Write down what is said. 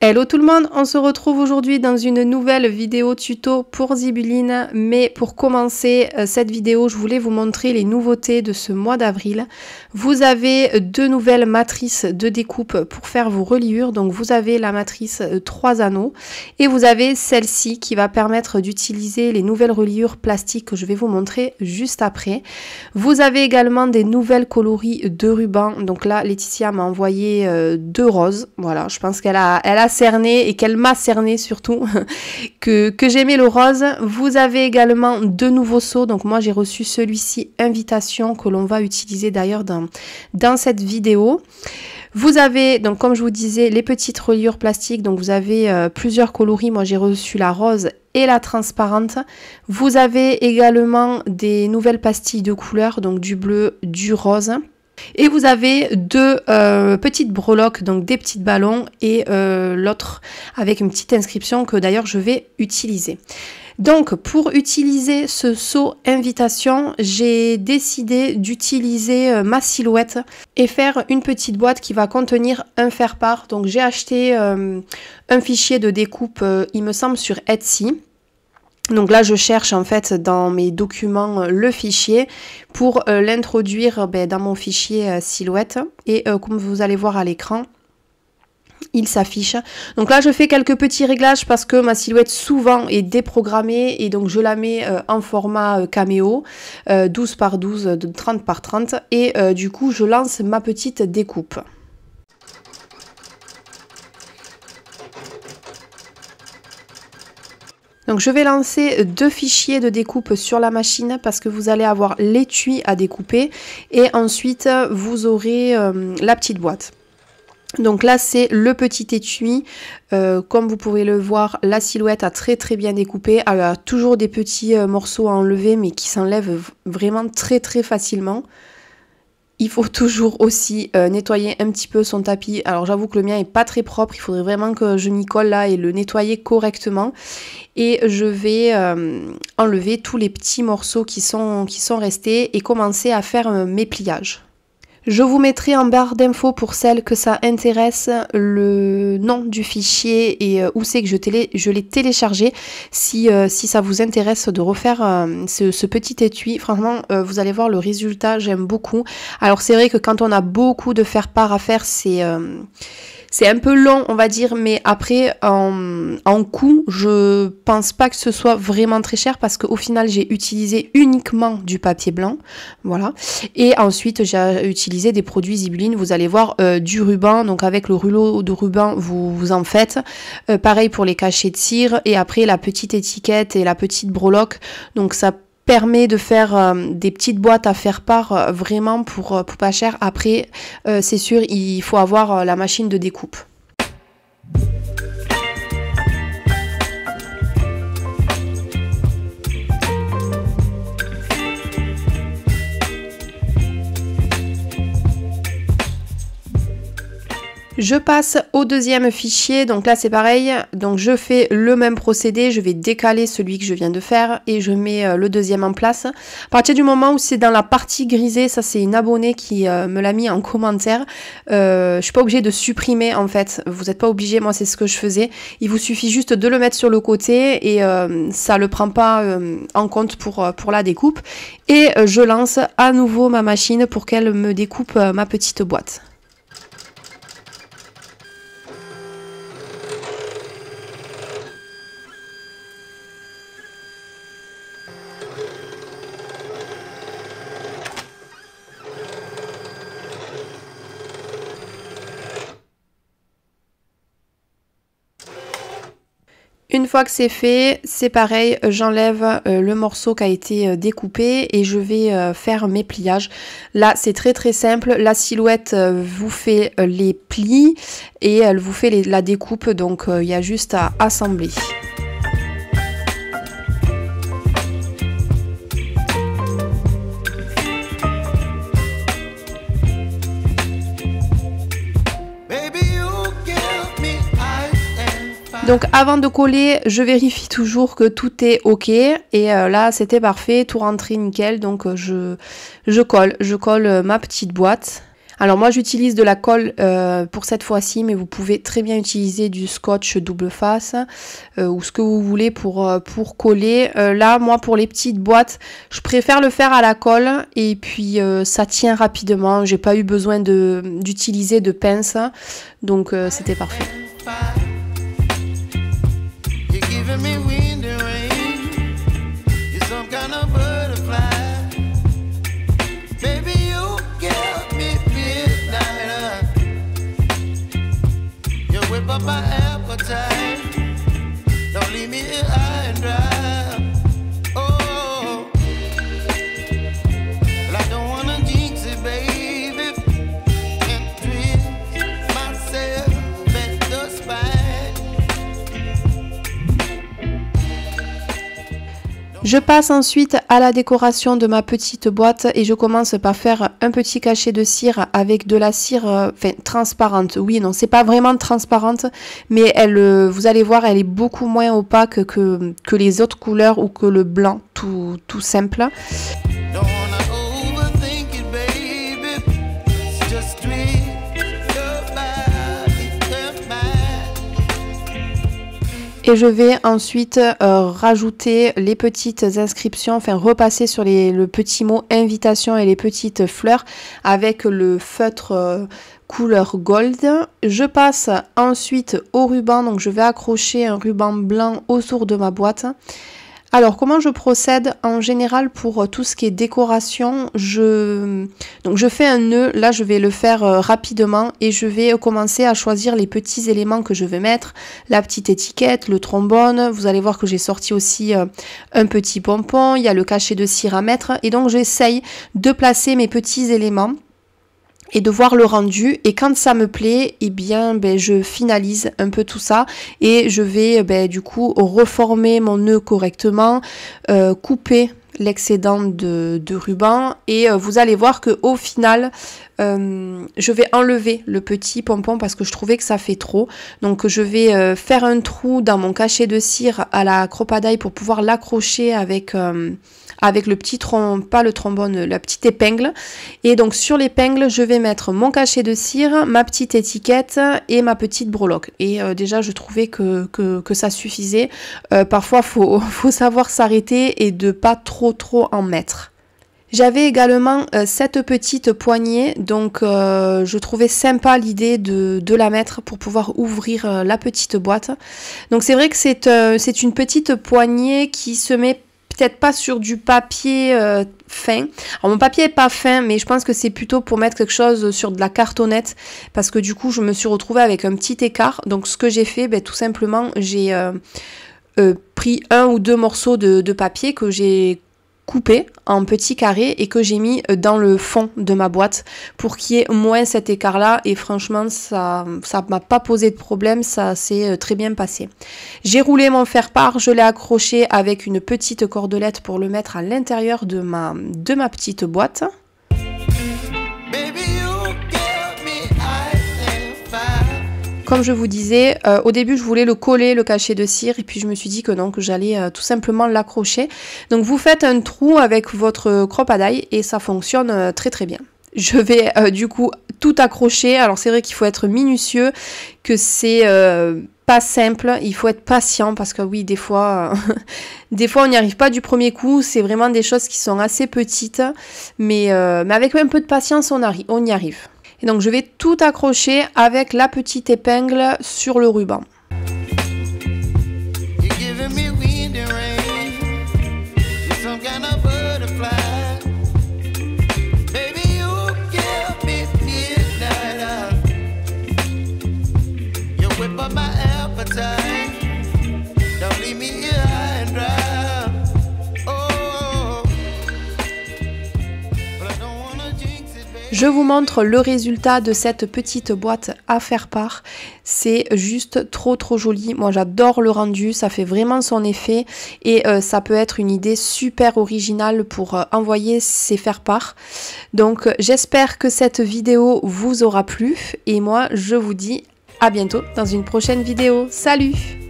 Hello tout le monde, on se retrouve aujourd'hui dans une nouvelle vidéo tuto pour Zibeline, mais pour commencer cette vidéo, je voulais vous montrer les nouveautés de ce mois d'avril. Vous avez deux nouvelles matrices de découpe pour faire vos reliures, donc vous avez la matrice 3 anneaux et vous avez celle-ci qui va permettre d'utiliser les nouvelles reliures plastiques que je vais vous montrer juste après. Vous avez également des nouvelles coloris de ruban, donc là Laetitia m'a envoyé deux roses, voilà, je pense qu'elle a cerné et qu'elle m'a cerné surtout que j'aimais le rose. Vous avez également deux nouveaux seaux, donc moi j'ai reçu celui-ci invitation que l'on va utiliser d'ailleurs dans cette vidéo. Vous avez donc comme je vous disais les petites reliures plastiques, donc vous avez plusieurs coloris, moi j'ai reçu la rose et la transparente. Vous avez également des nouvelles pastilles de couleurs, donc du bleu, du rose. Et vous avez deux petites breloques, donc des petits ballons et l'autre avec une petite inscription que d'ailleurs je vais utiliser. Donc pour utiliser ce seau invitation, j'ai décidé d'utiliser ma silhouette et faire une petite boîte qui va contenir un faire-part. Donc j'ai acheté un fichier de découpe, il me semble sur Etsy. Donc là, je cherche en fait dans mes documents le fichier pour l'introduire dans mon fichier silhouette. Et comme vous allez voir à l'écran, il s'affiche. Donc là, je fais quelques petits réglages parce que ma silhouette souvent est déprogrammée et donc je la mets en format caméo, 12 par 12, 30 par 30 et du coup, je lance ma petite découpe. Donc je vais lancer deux fichiers de découpe sur la machine parce que vous allez avoir l'étui à découper et ensuite vous aurez la petite boîte. Donc là c'est le petit étui, comme vous pouvez le voir la silhouette a très bien découpé, elle a toujours des petits morceaux à enlever mais qui s'enlèvent vraiment très facilement. Il faut toujours aussi nettoyer un petit peu son tapis. Alors j'avoue que le mien est pas très propre, il faudrait vraiment que je m'y colle là et le nettoyer correctement. Et je vais enlever tous les petits morceaux qui sont restés et commencer à faire mes pliages. Je vous mettrai en barre d'infos pour celles que ça intéresse le nom du fichier et où c'est que je l'ai téléchargé si ça vous intéresse de refaire ce petit étui. Franchement, vous allez voir le résultat, j'aime beaucoup. Alors c'est vrai que quand on a beaucoup de faire-part à faire, c'est un peu long, on va dire, mais après, en coût, je pense pas que ce soit vraiment très cher parce qu'au final, j'ai utilisé uniquement du papier blanc, voilà. Et ensuite, j'ai utilisé des produits Zibeline, vous allez voir, du ruban, donc avec le rouleau de ruban, vous en faites. Pareil pour les cachets de cire, et après, la petite étiquette et la petite breloque, donc ça permet de faire des petites boîtes à faire part vraiment pour pas cher. Après c'est sûr il faut avoir la machine de découpe. Je passe au deuxième fichier, donc là c'est pareil, donc je fais le même procédé, je vais décaler celui que je viens de faire et je mets le deuxième en place. À partir du moment où c'est dans la partie grisée, ça c'est une abonnée qui me l'a mis en commentaire, je suis pas obligée de supprimer en fait, vous n'êtes pas obligé, moi c'est ce que je faisais, il vous suffit juste de le mettre sur le côté et ça le prend pas en compte pour la découpe. Et je lance à nouveau ma machine pour qu'elle me découpe ma petite boîte. Une fois que c'est fait, c'est pareil, j'enlève le morceau qui a été découpé et je vais faire mes pliages. Là, c'est très simple. La silhouette vous fait les plis et elle vous fait la découpe, donc il y a juste à assembler. Donc avant de coller, je vérifie toujours que tout est ok et là c'était parfait, tout rentré nickel, donc je colle ma petite boîte. Alors moi j'utilise de la colle pour cette fois-ci, mais vous pouvez très bien utiliser du scotch double face ou ce que vous voulez pour coller. Là moi pour les petites boîtes, je préfère le faire à la colle et puis ça tient rapidement. J'ai pas eu besoin d'utiliser de pince, donc c'était parfait. Je passe ensuite à la décoration de ma petite boîte et je commence par faire un petit cachet de cire avec de la cire transparente. Oui, non, c'est pas vraiment transparente, mais elle, vous allez voir, elle est beaucoup moins opaque que les autres couleurs ou que le blanc tout simple. Et je vais ensuite rajouter les petites inscriptions, enfin repasser sur le petit mot invitation et les petites fleurs avec le feutre couleur gold. Je passe ensuite au ruban, donc je vais accrocher un ruban blanc autour de ma boîte. Alors comment je procède en général pour tout ce qui est décoration, donc je fais un nœud, là je vais le faire rapidement et je vais commencer à choisir les petits éléments que je vais mettre, la petite étiquette, le trombone, vous allez voir que j'ai sorti aussi un petit pompon, il y a le cachet de cire à mettre et donc j'essaye de placer mes petits éléments et de voir le rendu, et quand ça me plaît, eh bien je finalise un peu tout ça et je vais du coup reformer mon nœud correctement, couper l'excédent de ruban et vous allez voir que au final je vais enlever le petit pompon parce que je trouvais que ça fait trop, donc je vais faire un trou dans mon cachet de cire à la cropadille pour pouvoir l'accrocher avec le petit pas le trombone, la petite épingle, et donc sur l'épingle je vais mettre mon cachet de cire, ma petite étiquette et ma petite breloque, et déjà je trouvais que ça suffisait. Parfois faut savoir s'arrêter et de pas trop en mettre. J'avais également cette petite poignée, donc je trouvais sympa l'idée de la mettre pour pouvoir ouvrir la petite boîte. Donc c'est vrai que c'est une petite poignée qui se met peut-être pas sur du papier fin. Alors mon papier est pas fin, mais je pense que c'est plutôt pour mettre quelque chose sur de la cartonnette, parce que du coup je me suis retrouvée avec un petit écart. Donc ce que j'ai fait, tout simplement j'ai pris un ou deux morceaux de papier que j'ai coupé en petits carrés et que j'ai mis dans le fond de ma boîte pour qu'il y ait moins cet écart là, et franchement ça m'a pas posé de problème, ça s'est très bien passé. J'ai roulé mon faire-part, je l'ai accroché avec une petite cordelette pour le mettre à l'intérieur de ma petite boîte. Comme je vous disais, au début je voulais le coller, le cachet de cire, et puis je me suis dit que non, que j'allais tout simplement l'accrocher. Donc vous faites un trou avec votre cropadille et ça fonctionne très bien. Je vais du coup tout accrocher. Alors c'est vrai qu'il faut être minutieux, que c'est pas simple, il faut être patient parce que oui, des fois on n'y arrive pas du premier coup, c'est vraiment des choses qui sont assez petites, mais avec un peu de patience on y arrive. Et donc je vais tout accrocher avec la petite épingle sur le ruban. Je vous montre le résultat de cette petite boîte à faire part. C'est juste trop joli. Moi j'adore le rendu, ça fait vraiment son effet et ça peut être une idée super originale pour envoyer ses faire part. Donc j'espère que cette vidéo vous aura plu et moi je vous dis à bientôt dans une prochaine vidéo. Salut!